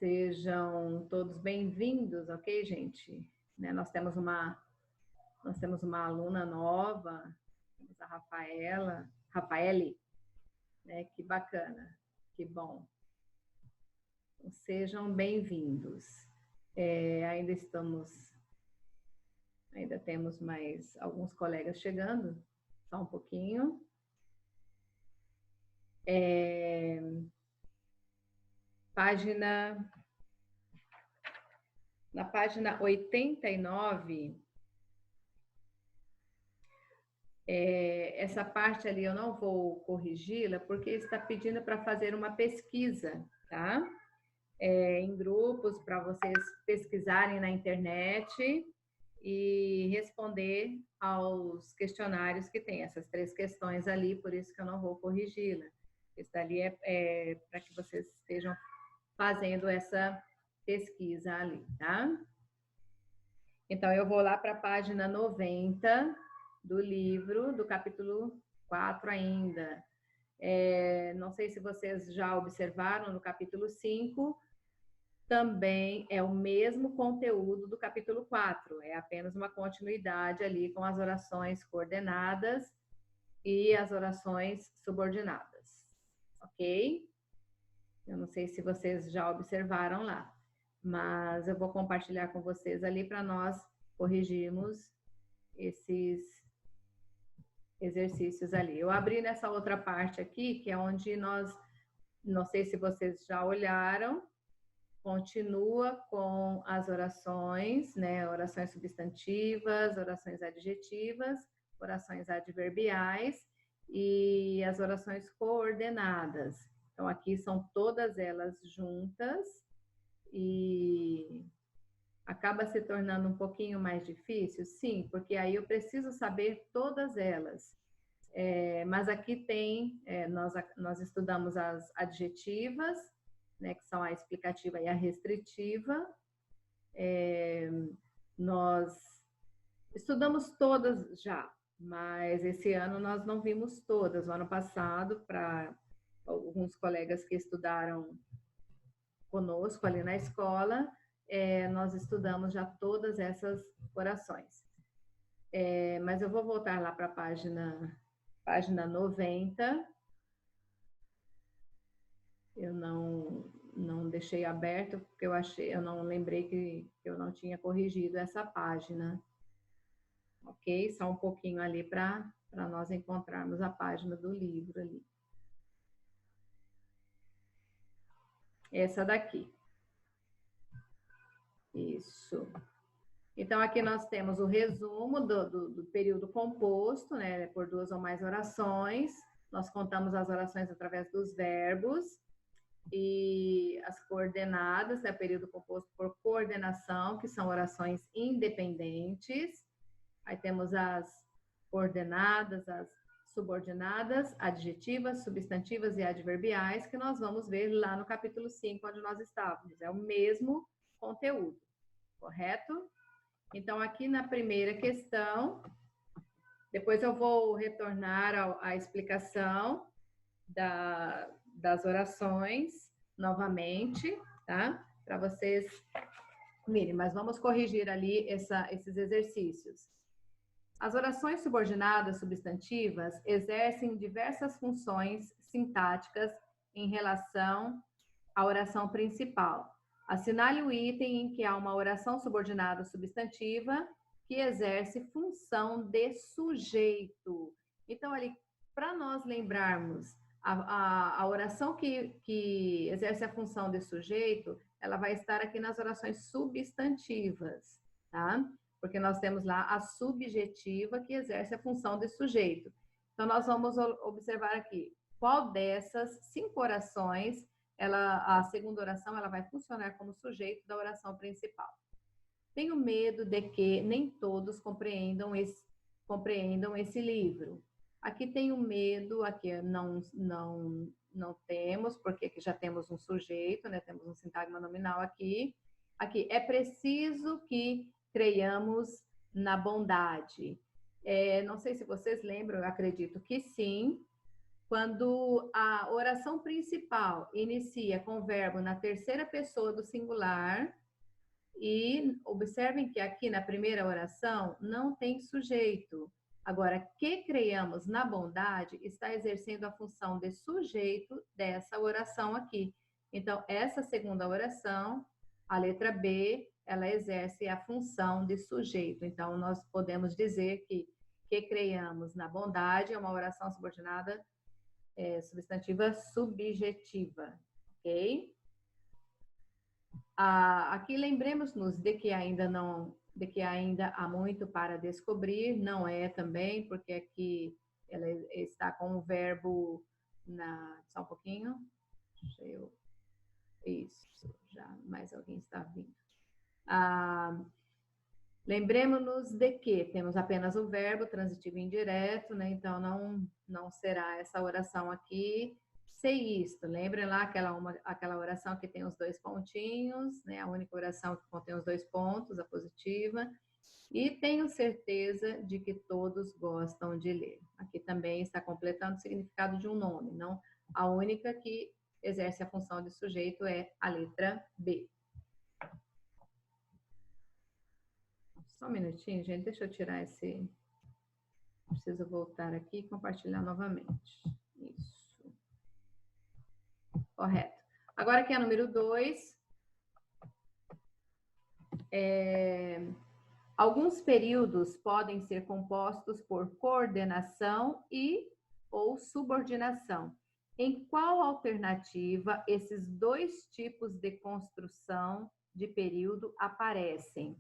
Sejam todos bem-vindos, ok, gente? Né, nós temos uma aluna nova, temos a Rafaele, né? Que bacana, que bom. Então, sejam bem-vindos. Ainda temos mais alguns colegas chegando, só um pouquinho. Na página 89, essa parte ali eu não vou corrigi-la, porque está pedindo para fazer uma pesquisa, tá? Em grupos, para vocês pesquisarem na internet e responder aos questionários que tem, essas 3 questões ali, por isso que eu não vou corrigi-la. Isso dali é para que vocês estejam fazendo essa pesquisa ali, tá? Então, eu vou lá para a página 90 do livro, do capítulo 4 ainda. Não sei se vocês já observaram, no capítulo 5, também é o mesmo conteúdo do capítulo 4, é apenas uma continuidade ali com as orações coordenadas e as orações subordinadas, ok? Eu não sei se vocês já observaram lá, mas eu vou compartilhar com vocês ali para nós corrigirmos esses exercícios ali. Eu abri nessa outra parte aqui, que é onde nós, não sei se vocês já olharam, continua com as orações, né? Orações substantivas, orações adjetivas, orações adverbiais e as orações coordenadas. Então, aqui são todas elas juntas e acaba se tornando um pouquinho mais difícil, sim, porque aí eu preciso saber todas elas. Mas aqui tem, nós estudamos as adjetivas, né, que são a explicativa e a restritiva. Nós estudamos todas já, mas esse ano nós não vimos todas. O ano passado, para alguns colegas que estudaram conosco ali na escola, nós estudamos já todas essas orações. Mas eu vou voltar lá para a página 90. Eu não deixei aberto, porque eu não lembrei que eu não tinha corrigido essa página. Ok? Só um pouquinho ali para nós encontrarmos a página do livro ali. Essa daqui. Isso. Então, aqui nós temos o resumo do período composto, né, por 2 ou mais orações. Nós contamos as orações através dos verbos e as coordenadas, né, período composto por coordenação, que são orações independentes. Aí temos as coordenadas, as subordinadas, adjetivas, substantivas e adverbiais, que nós vamos ver lá no capítulo 5, onde nós estávamos. É o mesmo conteúdo, correto? Então, aqui na primeira questão, depois eu vou retornar à explicação das orações novamente, tá? Para vocês virem, mas vamos corrigir ali esses exercícios. As orações subordinadas substantivas exercem diversas funções sintáticas em relação à oração principal. Assinale o item em que há uma oração subordinada substantiva que exerce função de sujeito. Então, ali, para nós lembrarmos, a oração que exerce a função de sujeito, ela vai estar aqui nas orações substantivas, tá? Porque nós temos lá a subjetiva que exerce a função de sujeito. Então, nós vamos observar aqui qual dessas 5 orações, a segunda oração, ela vai funcionar como sujeito da oração principal. Tenho medo de que nem todos compreendam esse livro. Aqui tenho medo, aqui não temos, porque aqui já temos um sujeito, né? Temos um sintagma nominal aqui. Aqui, é preciso que creiamos na bondade. Não sei se vocês lembram, eu acredito que sim, Quando a oração principal inicia com o verbo na terceira pessoa do singular, e observem que aqui na primeira oração não tem sujeito. Agora, que creiamos na bondade está exercendo a função de sujeito dessa oração aqui. Então, essa segunda oração, a letra B, ela exerce a função de sujeito. Então, nós podemos dizer que creiamos na bondade é uma oração subordinada substantiva subjetiva, ok? Aqui lembremos-nos de que ainda há muito para descobrir, não é também, porque aqui ela está com o verbo só um pouquinho. Isso, já mais alguém está vindo. Lembremos-nos de que temos apenas o verbo transitivo indireto, né? Então não será essa oração aqui. Sei isto, lembrem lá aquela oração que tem os dois pontinhos, né? A única oração que contém os dois pontos, a positiva. E tenho certeza de que todos gostam de ler. Aqui também está completando o significado de um nome, não a única que exerce a função de sujeito é a letra B. Só um minutinho, gente, deixa eu tirar esse... Preciso voltar aqui e compartilhar novamente. Isso. Correto. Agora aqui é a número 2. Alguns períodos podem ser compostos por coordenação ou subordinação. Em qual alternativa esses dois tipos de construção de período aparecem?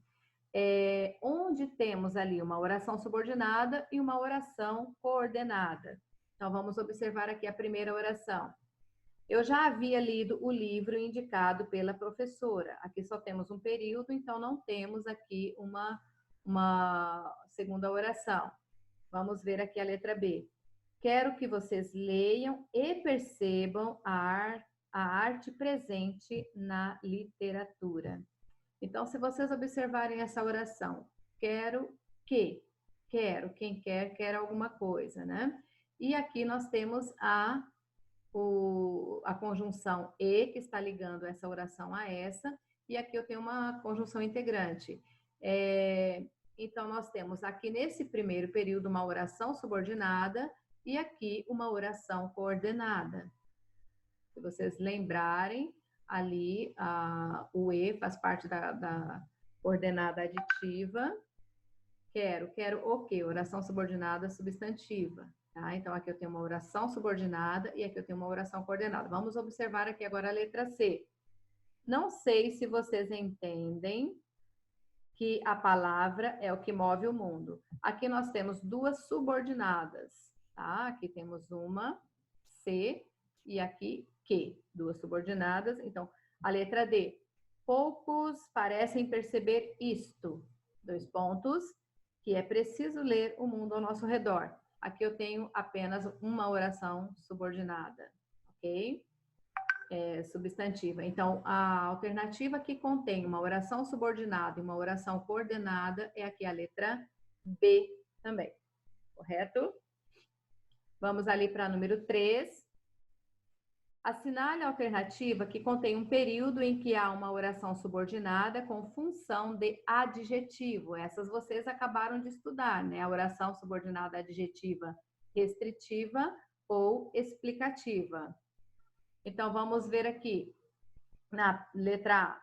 Onde temos ali uma oração subordinada e uma oração coordenada. Então, vamos observar aqui a primeira oração. Eu já havia lido o livro indicado pela professora. Aqui só temos um período, então não temos aqui uma segunda oração. Vamos ver aqui a letra B. Quero que vocês leiam e percebam a arte presente na literatura. Então, se vocês observarem essa oração, quero, quem quer alguma coisa, né? E aqui nós temos a conjunção e, que está ligando essa oração a essa, e aqui eu tenho uma conjunção integrante. Então, nós temos aqui nesse primeiro período uma oração subordinada e aqui uma oração coordenada. Se vocês lembrarem, ali o E faz parte da coordenada aditiva. Quero o quê? Oração subordinada substantiva. Tá? Então, aqui eu tenho uma oração subordinada e aqui eu tenho uma oração coordenada. Vamos observar aqui agora a letra C. Não sei se vocês entendem que a palavra é o que move o mundo. Aqui nós temos duas subordinadas. Tá? Aqui temos uma, C, e aqui que, duas subordinadas. Então, a letra D. Poucos parecem perceber isto. Dois pontos, que é preciso ler o mundo ao nosso redor. Aqui eu tenho apenas uma oração subordinada, ok? Substantiva. Então, a alternativa que contém uma oração subordinada e uma oração coordenada é aqui a letra B também, correto? Vamos ali para número 3. Assinale a alternativa que contém um período em que há uma oração subordinada com função de adjetivo. Essas vocês acabaram de estudar, né? A oração subordinada adjetiva restritiva ou explicativa. Então, vamos ver aqui. Na letra A.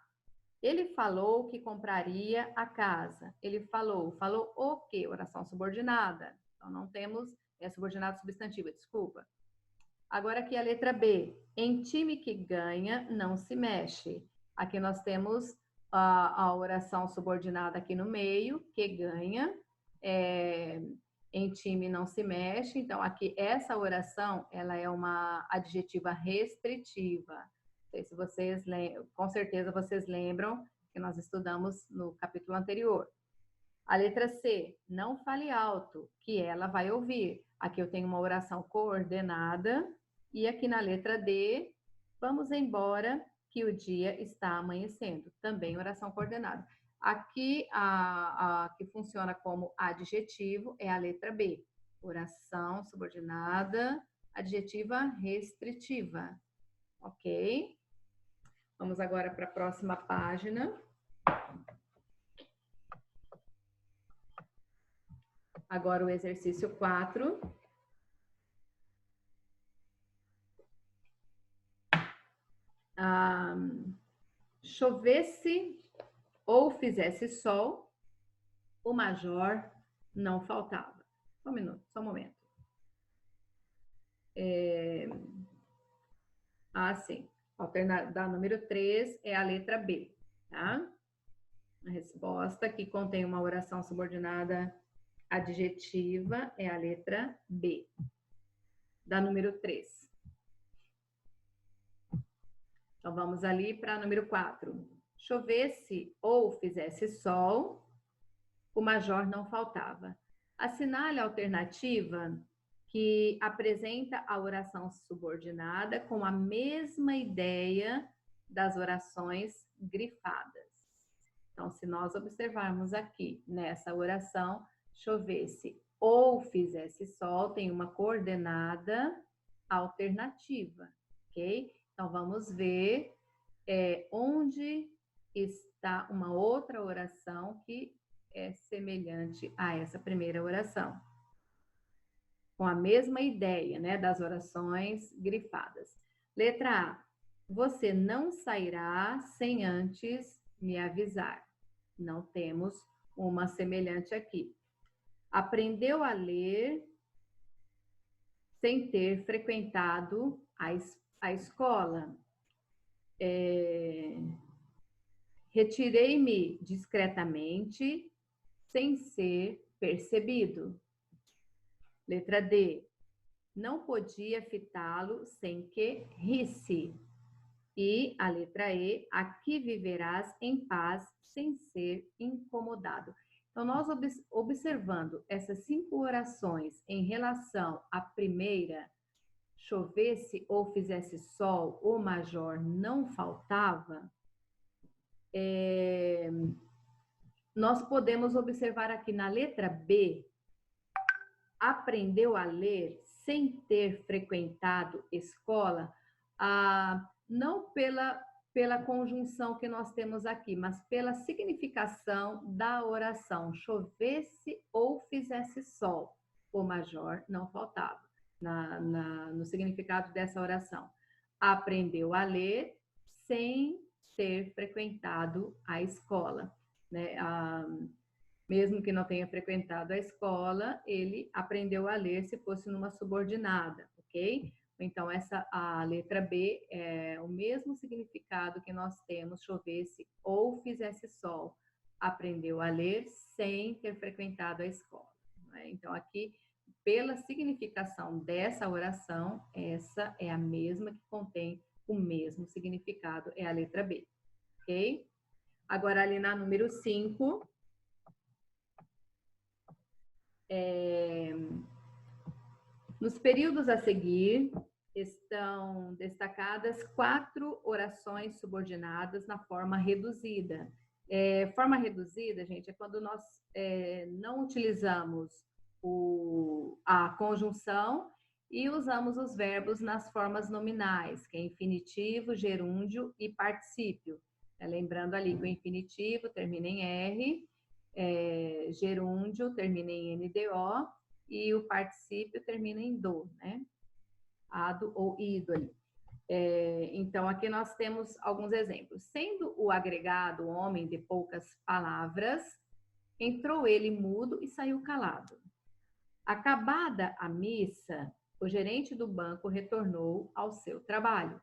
Ele falou que compraria a casa. Ele falou o quê? Oração subordinada. Então, não temos, subordinado substantiva, desculpa. Agora aqui a letra B. Em time que ganha, não se mexe. Aqui nós temos a oração subordinada aqui no meio, que ganha. Em time não se mexe. Então, aqui essa oração, ela é uma adjetiva restritiva. Não sei se vocês lembram, com certeza vocês lembram que nós estudamos no capítulo anterior. A letra C. Não fale alto, que ela vai ouvir. Aqui eu tenho uma oração coordenada. E aqui na letra D, vamos embora que o dia está amanhecendo. Também oração coordenada. Aqui, a que funciona como adjetivo é a letra B. Oração subordinada adjetiva restritiva, ok? Vamos agora para a próxima página. Agora o exercício 4. Chovesse ou fizesse sol, o major não faltava. Só um minuto, só um momento. Sim. Da número 3 é a letra B, tá? A resposta que contém uma oração subordinada adjetiva é a letra B, da número 3. Então, vamos ali para a número 4. Chovesse ou fizesse sol, o major não faltava. Assinale a alternativa que apresenta a oração subordinada com a mesma ideia das orações grifadas. Então, se nós observarmos aqui nessa oração, chovesse ou fizesse sol, tem uma coordenada alternativa, ok? Então, vamos ver onde está uma outra oração que é semelhante a essa primeira oração. Com a mesma ideia, né, das orações grifadas. Letra A. Você não sairá sem antes me avisar. Não temos uma semelhante aqui. Aprendeu a ler sem ter frequentado a escola. Retirei-me discretamente sem ser percebido. Letra D. Não podia fitá-lo sem que risse. E a letra E. Aqui viverás em paz sem ser incomodado. Então, nós observando essas 5 orações em relação à primeira, chovesse ou fizesse sol, o major não faltava, nós podemos observar aqui na letra B, aprendeu a ler sem ter frequentado escola, não pela conjunção que nós temos aqui, mas pela significação da oração. Chovesse ou fizesse sol, o major não faltava no significado dessa oração. Aprendeu a ler sem ter frequentado a escola, né? Mesmo que não tenha frequentado a escola, ele aprendeu a ler se fosse numa subordinada, ok? Então, a letra B é o mesmo significado que nós temos, chovesse ou fizesse sol. Aprendeu a ler sem ter frequentado a escola. Né? Então, aqui, pela significação dessa oração, essa é a mesma que contém o mesmo significado, é a letra B, ok? Agora, ali na número 5, nos períodos a seguir, estão destacadas 4 orações subordinadas na forma reduzida. Forma reduzida, gente, é quando nós não utilizamos a conjunção e usamos os verbos nas formas nominais, que é infinitivo, gerúndio e particípio. Lembrando ali que o infinitivo termina em R, gerúndio termina em NDO e o particípio termina em do, né? Ado ou ido ali. Então, aqui nós temos alguns exemplos. Sendo o agregado homem de poucas palavras, entrou ele mudo e saiu calado. Acabada a missa, o gerente do banco retornou ao seu trabalho.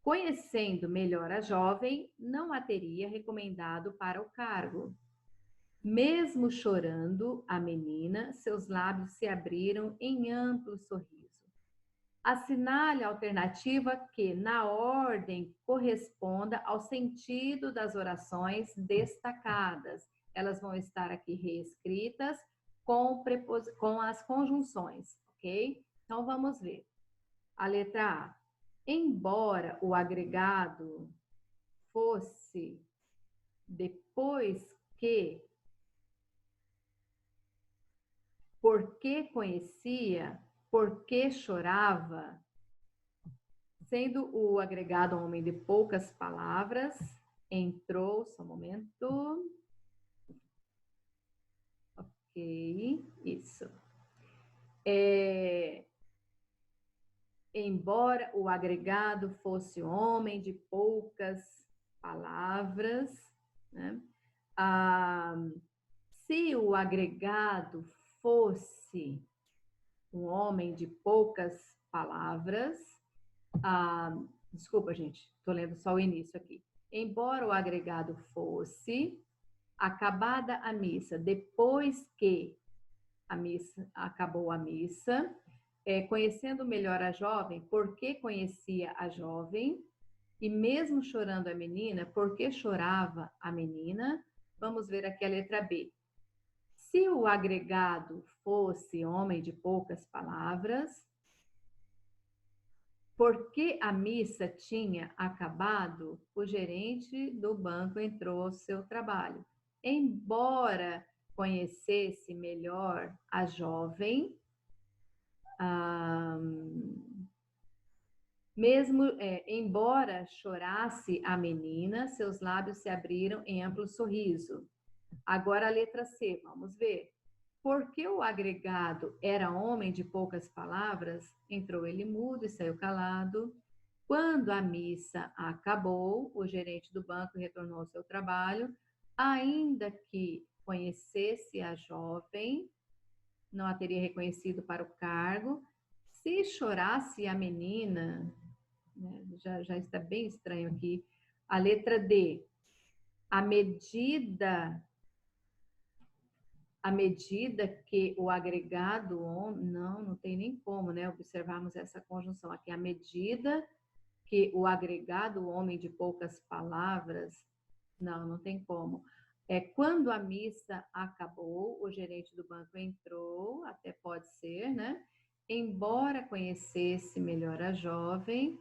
Conhecendo melhor a jovem, não a teria recomendado para o cargo. Mesmo chorando, a menina, seus lábios se abriram em amplo sorriso. Assinale a alternativa que, na ordem, corresponda ao sentido das orações destacadas. Elas vão estar aqui reescritas com as conjunções, ok? Então, vamos ver. A letra A. Embora o agregado fosse depois que, porque conhecia, por que chorava, sendo o agregado homem de poucas palavras, entrou, só um momento. Ok, isso. Embora o agregado fosse homem de poucas palavras, né? Se o agregado fosse um homem de poucas palavras, desculpa, gente, estou lendo só o início aqui. Embora o agregado fosse, acabada a missa, depois que acabou a missa, conhecendo melhor a jovem, porque conhecia a jovem, e mesmo chorando a menina, porque chorava a menina. Vamos ver aqui a letra B. Se o agregado fosse homem de poucas palavras, porque a missa tinha acabado, o gerente do banco entrou ao seu trabalho. Embora conhecesse melhor a jovem, embora chorasse a menina, seus lábios se abriram em amplo sorriso. Agora a letra C, vamos ver. Porque o agregado era homem de poucas palavras, entrou ele mudo e saiu calado. Quando a missa acabou, o gerente do banco retornou ao seu trabalho, ainda que conhecesse a jovem, não a teria reconhecido para o cargo. Se chorasse a menina, né, já está bem estranho aqui, a letra D, a medida que o agregado, não tem nem como, né, observarmos essa conjunção aqui, a medida que o agregado homem de poucas palavras, não tem como. Quando a missa acabou, o gerente do banco entrou, até pode ser, né? Embora conhecesse melhor a jovem,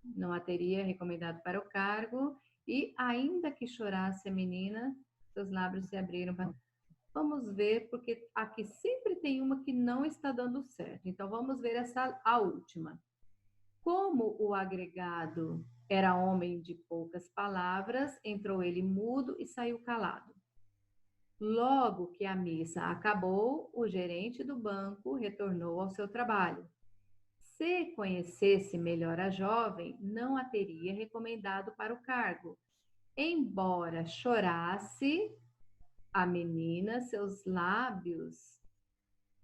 não a teria recomendado para o cargo, e ainda que chorasse a menina, seus lábios se abriram para... Vamos ver, porque aqui sempre tem uma que não está dando certo. Então, vamos ver a última. Como o agregado era homem de poucas palavras, entrou ele mudo e saiu calado. Logo que a missa acabou, o gerente do banco retornou ao seu trabalho. Se conhecesse melhor a jovem, não a teria recomendado para o cargo. Embora chorasse a menina, seus lábios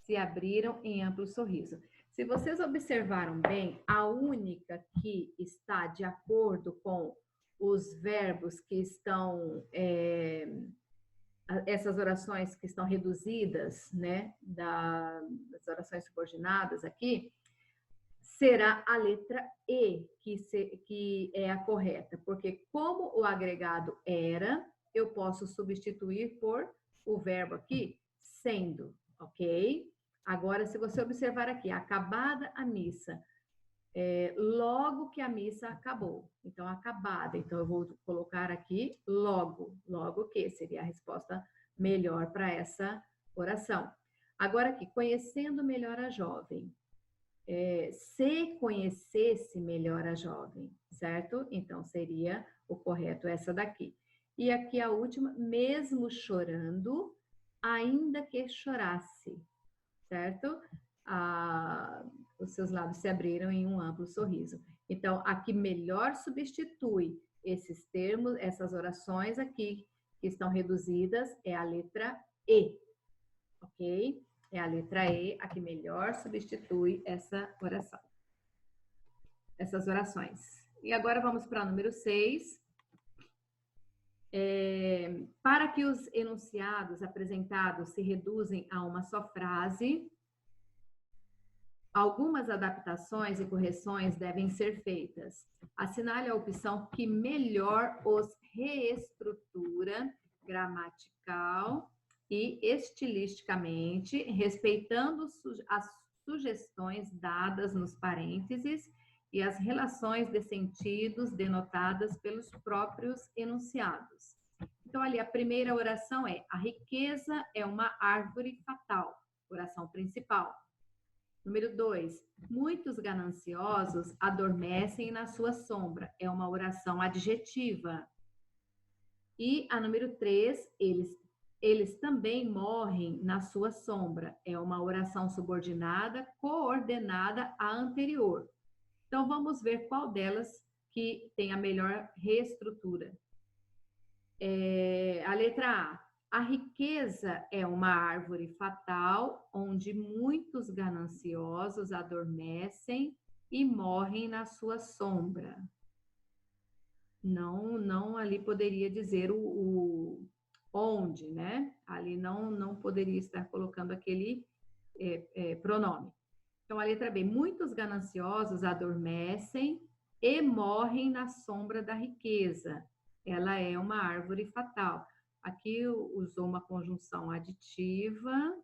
se abriram em amplo sorriso. Se vocês observaram bem, a única que está de acordo com os verbos que estão, essas orações que estão reduzidas, né, das orações subordinadas aqui, será a letra E, que é a correta, porque como o agregado era, eu posso substituir por o verbo aqui, sendo, ok? Agora, se você observar aqui, acabada a missa, logo que a missa acabou. Então, acabada. Então, eu vou colocar aqui logo que seria a resposta melhor para essa oração. Agora aqui, conhecendo melhor a jovem. Se conhecesse melhor a jovem, certo? Então, seria o correto essa daqui. E aqui a última, mesmo chorando, ainda que chorasse, certo? Os seus lábios se abriram em um amplo sorriso. Então, aqui melhor substitui esses termos, essas orações aqui, que estão reduzidas, é a letra E, ok? É a letra E, a que melhor substitui essa oração. Essas orações. E agora vamos para o número 6. Para que os enunciados apresentados se reduzem a uma só frase, algumas adaptações e correções devem ser feitas. Assinale a opção que melhor os reestrutura gramatical e estilisticamente, respeitando as sugestões dadas nos parênteses e as relações de sentidos denotadas pelos próprios enunciados. Então, ali, a primeira oração é: a riqueza é uma árvore fatal. oração principal. Número 2, muitos gananciosos adormecem na sua sombra. É uma oração adjetiva. E a número 3, eles também morrem na sua sombra. É uma oração subordinada, coordenada à anterior. Então, vamos ver qual delas que tem a melhor reestrutura. A letra A. A riqueza é uma árvore fatal, onde muitos gananciosos adormecem e morrem na sua sombra. Não ali poderia dizer o onde, né? Ali não poderia estar colocando aquele pronome. Então, a letra B. Muitos gananciosos adormecem e morrem na sombra da riqueza. Ela é uma árvore fatal. Aqui usou uma conjunção aditiva.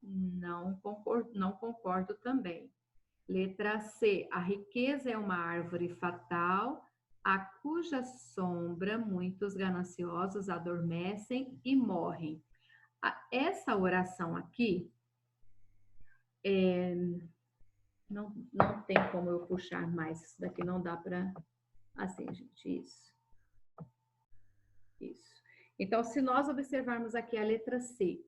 Não concordo também. Letra C. A riqueza é uma árvore fatal, a cuja sombra muitos gananciosos adormecem e morrem. Essa oração aqui, não tem como eu puxar mais. Isso daqui não dá para... Assim, gente, isso. Então, se nós observarmos aqui a letra C,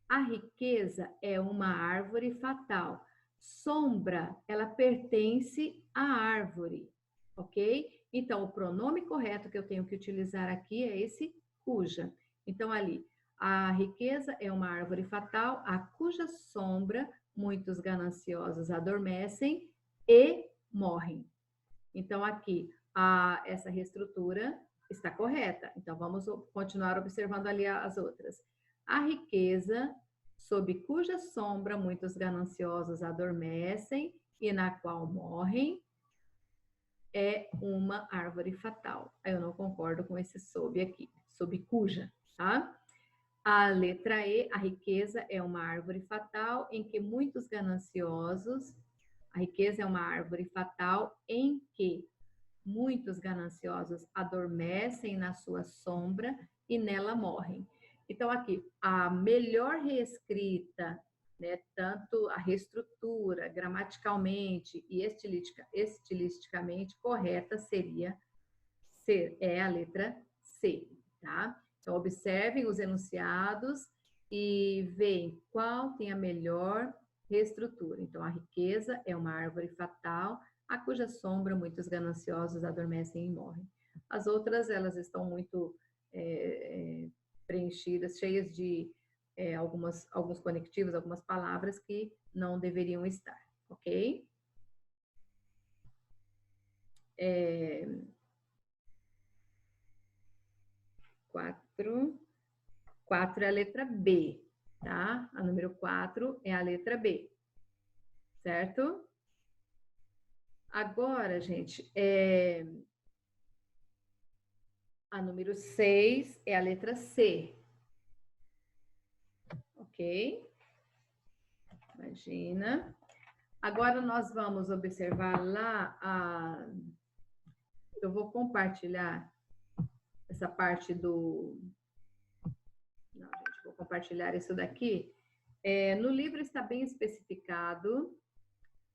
a riqueza é uma árvore fatal. Sombra, ela pertence à árvore, ok? Então, o pronome correto que eu tenho que utilizar aqui é esse cuja. Então, ali, a riqueza é uma árvore fatal, a cuja sombra muitos gananciosos adormecem e morrem. Então, aqui, essa reestrutura está correta. Então, vamos continuar observando ali as outras. A riqueza, sob cuja sombra muitos gananciosos adormecem e na qual morrem, é uma árvore fatal. Eu não concordo com esse sob aqui, sob cuja, tá? A letra E, a riqueza é uma árvore fatal em que muitos gananciosos, a riqueza é uma árvore fatal em que muitos gananciosos adormecem na sua sombra e nela morrem. Então, aqui, a melhor reescrita, né, tanto a reestrutura, gramaticalmente e estilisticamente correta seria a letra C, tá? Então, observem os enunciados e veem qual tem a melhor reestrutura. Então, a riqueza é uma árvore fatal, a cuja sombra muitos gananciosos adormecem e morrem. As outras, elas estão muito preenchidas, cheias de alguns conectivos, algumas palavras que não deveriam estar, ok? 4 é a letra B, tá? A número 4 é a letra B, certo? Agora, gente, a número 6 é a letra C. Ok? Imagina. Agora nós vamos observar lá eu vou compartilhar essa parte do... Não, gente, vou compartilhar isso daqui. No livro está bem especificado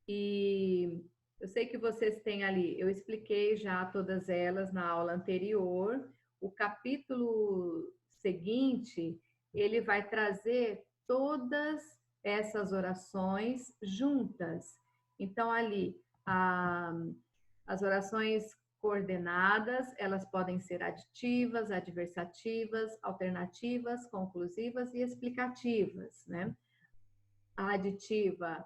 e eu sei que vocês têm ali, eu expliquei já todas elas na aula anterior. O capítulo seguinte, ele vai trazer todas essas orações juntas. Então, ali, as orações coordenadas, elas podem ser aditivas, adversativas, alternativas, conclusivas e explicativas, né? A aditiva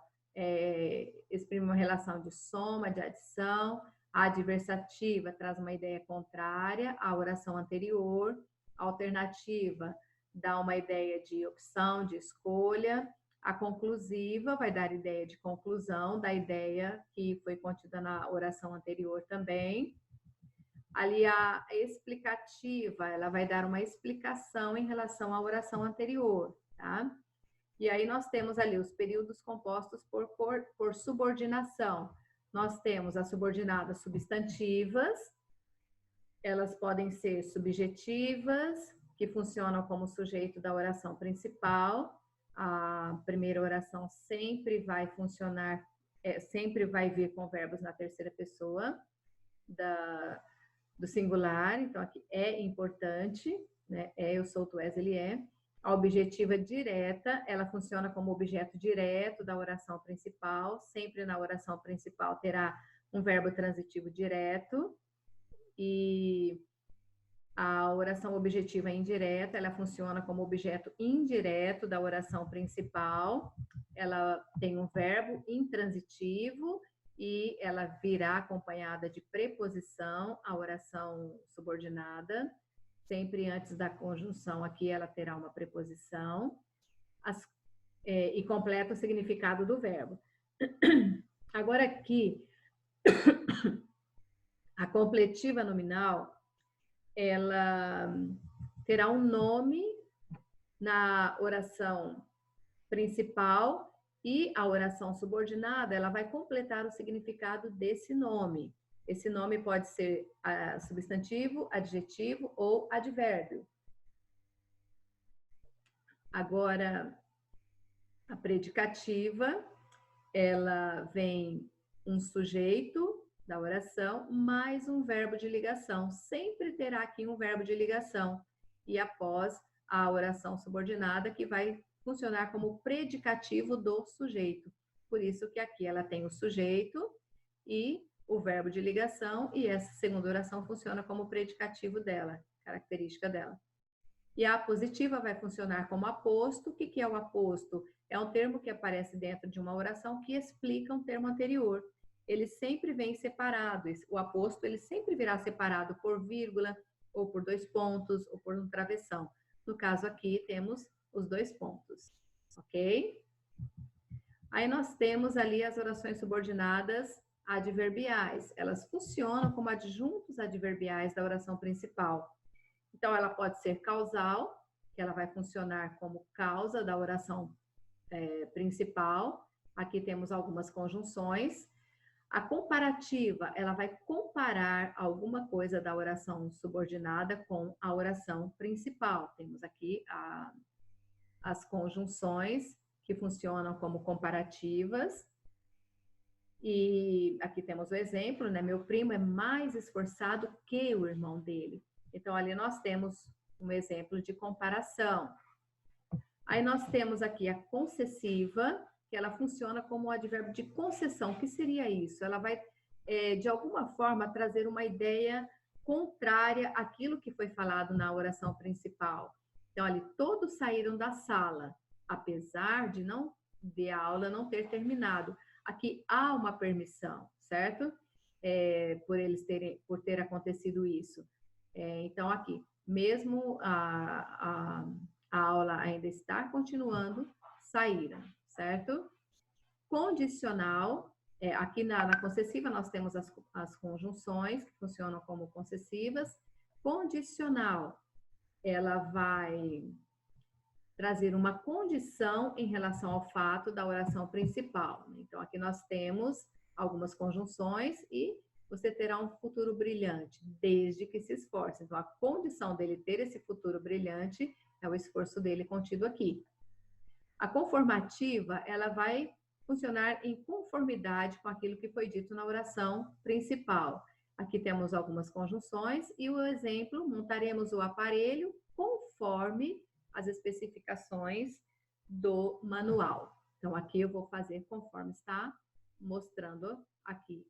exprime uma relação de soma, de adição. A adversativa traz uma ideia contrária à oração anterior. A alternativa dá uma ideia de opção, de escolha. A conclusiva vai dar ideia de conclusão da ideia que foi contida na oração anterior também. Ali a explicativa, ela vai dar uma explicação em relação à oração anterior, tá? E aí nós temos ali os períodos compostos por subordinação. Nós temos as subordinadas substantivas, elas podem ser subjetivas, que funcionam como sujeito da oração principal, A primeira oração sempre vai funcionar, sempre vai vir com verbos na terceira pessoa do singular. Então, aqui é importante, né? Eu sou, tu és, ele é. A objetiva direta, ela funciona como objeto direto da oração principal. Sempre na oração principal terá um verbo transitivo direto. E a oração objetiva indireta, ela funciona como objeto indireto da oração principal. Ela tem um verbo intransitivo e ela virá acompanhada de preposição, a oração subordinada. Sempre antes da conjunção, aqui ela terá uma preposição. E completa o significado do verbo. Agora aqui, a completiva nominal, ela terá um nome na oração principal e a oração subordinada, ela vai completar o significado desse nome. Esse nome pode ser substantivo, adjetivo ou advérbio. Agora, a predicativa, ela vem um sujeito da oração mais um verbo de ligação. Sempre terá aqui um verbo de ligação. E após a oração subordinada, que vai funcionar como predicativo do sujeito. Por isso que aqui ela tem o sujeito e o verbo de ligação, e essa segunda oração funciona como predicativo dela, característica dela. E a apositiva vai funcionar como aposto. O que é o aposto? É um termo que aparece dentro de uma oração que explica um termo anterior. Ele sempre vem separado. O aposto, ele sempre virá separado por vírgula, ou por 2 pontos, ou por um travessão. No caso aqui, temos os 2 pontos, ok? Aí nós temos ali as orações subordinadas adverbiais. Elas funcionam como adjuntos adverbiais da oração principal. Então, ela pode ser causal, que ela vai funcionar como causa da oração principal. Aqui temos algumas conjunções. A comparativa, ela vai comparar alguma coisa da oração subordinada com a oração principal. Temos aqui as conjunções que funcionam como comparativas. E aqui temos o exemplo, né? Meu primo é mais esforçado que o irmão dele. Então, ali nós temos um exemplo de comparação. Aí nós temos aqui a concessiva, que ela funciona como um advérbio de concessão. O que seria isso? Ela vai, de alguma forma, trazer uma ideia contrária àquilo que foi falado na oração principal. Então, ali, todos saíram da sala, apesar de a aula não ter terminado. Aqui há uma permissão, certo? Por ter acontecido isso. Então, aqui, mesmo a aula ainda está continuando, saíram, certo? Condicional, aqui na concessiva nós temos as conjunções que funcionam como concessivas. Condicional, ela vai trazer uma condição em relação ao fato da oração principal. Então, aqui nós temos algumas conjunções e você terá um futuro brilhante, desde que se esforce. Então, a condição dele ter esse futuro brilhante é o esforço dele contido aqui. A conformativa, ela vai funcionar em conformidade com aquilo que foi dito na oração principal. Aqui temos algumas conjunções e o exemplo, montaremos o aparelho conforme as especificações do manual. Então, aqui eu vou fazer conforme está mostrando aqui.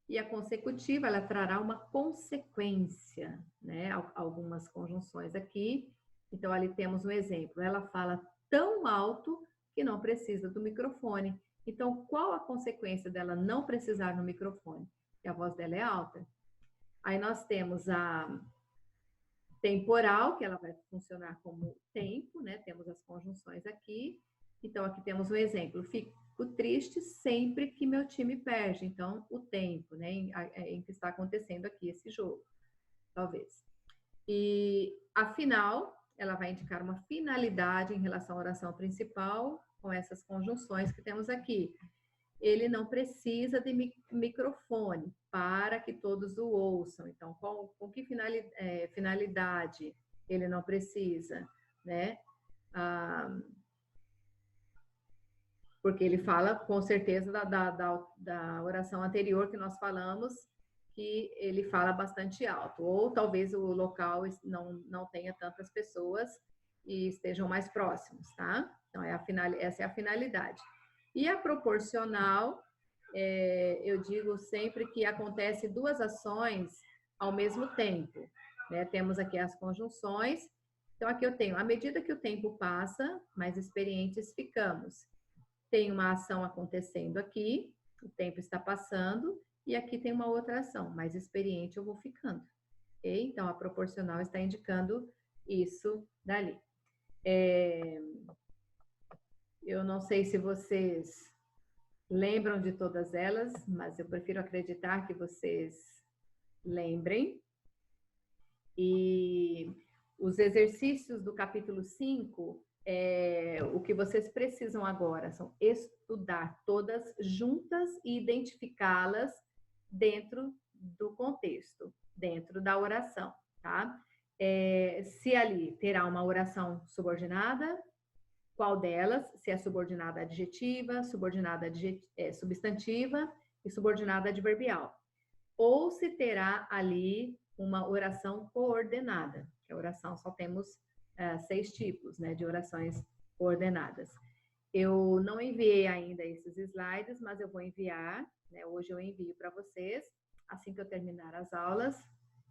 E a consecutiva, ela trará uma consequência, né? Algumas conjunções aqui. Então, ali temos um exemplo. Ela fala tão alto que não precisa do microfone. Então, qual a consequência dela não precisar do microfone? Que a voz dela é alta. Aí nós temos a temporal, que ela vai funcionar como tempo, né? Temos as conjunções aqui. Então, aqui temos um exemplo. Fico triste sempre que meu time perde. Então, o tempo, né? Em que está acontecendo aqui esse jogo, talvez. E a final, ela vai indicar uma finalidade em relação à oração principal, com essas conjunções que temos aqui. Ele não precisa de microfone para que todos o ouçam. Então, com que finalidade ele não precisa, né? porque ele fala com certeza da oração anterior que nós falamos, que ele fala bastante alto, ou talvez o local não tenha tantas pessoas e estejam mais próximos, tá? Então, essa é a finalidade. E a proporcional, eu digo sempre que acontece duas ações ao mesmo tempo, né? Temos aqui as conjunções. Então, aqui eu tenho, à medida que o tempo passa, mais experientes ficamos. Tem uma ação acontecendo aqui, o tempo está passando, e aqui tem uma outra ação, mais experiente eu vou ficando. Ok? Então, a proporcional está indicando isso dali. Eu não sei se vocês lembram de todas elas, mas eu prefiro acreditar que vocês lembrem. E os exercícios do capítulo 5, o que vocês precisam agora são estudar todas juntas e identificá-las dentro do contexto, dentro da oração, tá? Se ali terá uma oração subordinada, qual delas? Se é subordinada adjetiva, subordinada substantiva e subordinada adverbial. Ou se terá ali uma oração coordenada, que a oração só temos 6 tipos, né, de orações coordenadas. Eu não enviei ainda esses slides, mas eu vou enviar, né, hoje eu envio para vocês, assim que eu terminar as aulas,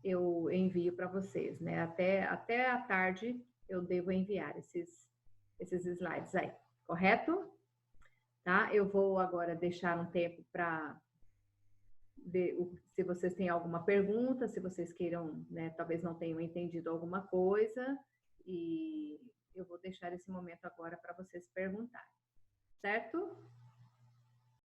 eu envio para vocês, né, até a tarde eu devo enviar esses slides aí, correto? Tá? Eu vou agora deixar um tempo para ver se vocês têm alguma pergunta, se vocês queiram, né, talvez não tenham entendido alguma coisa, e eu vou deixar esse momento agora para vocês perguntarem, certo?